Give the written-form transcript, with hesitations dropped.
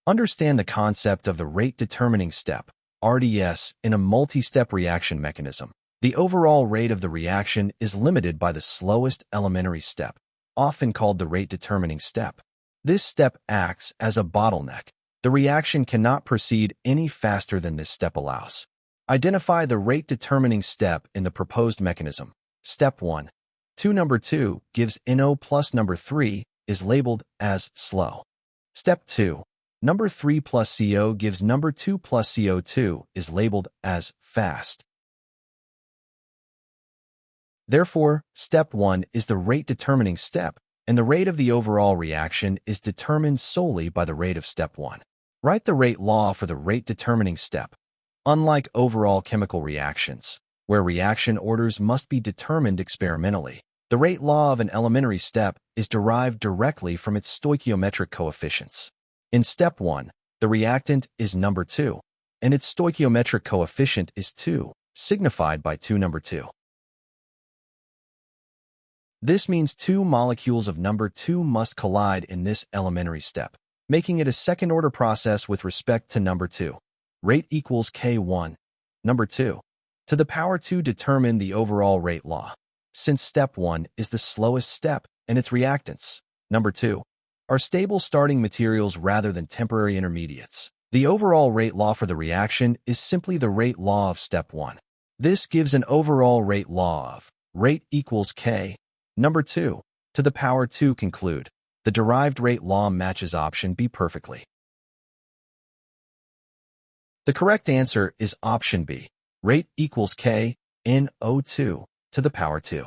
Understand the concept of the rate-determining step, RDS, in a multi-step reaction mechanism. The overall rate of the reaction is limited by the slowest elementary step, often called the rate-determining step. This step acts as a bottleneck. The reaction cannot proceed any faster than this step allows. Identify the rate-determining step in the proposed mechanism. Step 1. Number 2 gives NO plus number 3 is labeled as slow. Step 2. Number 3 plus CO gives number 2 plus CO2 is labeled as fast. Therefore, step 1 is the rate-determining step, and the rate of the overall reaction is determined solely by the rate of step 1. Write the rate law for the rate-determining step. Unlike overall chemical reactions, where reaction orders must be determined experimentally, the rate law of an elementary step is derived directly from its stoichiometric coefficients. In step 1, the reactant is number 2, and its stoichiometric coefficient is 2, signified by number 2. This means 2 molecules of number 2 must collide in this elementary step, making it a second-order process with respect to number 2. Rate equals K1, number 2. To the power 2 determine the overall rate law. Since step 1 is the slowest step and its reactants, number 2, are stable starting materials rather than temporary intermediates, the overall rate law for the reaction is simply the rate law of step 1. This gives an overall rate law of rate equals K, number 2, to the power 2. Conclude. The derived rate law matches option B perfectly. The correct answer is option B. Rate equals K, NO2, to the power 2.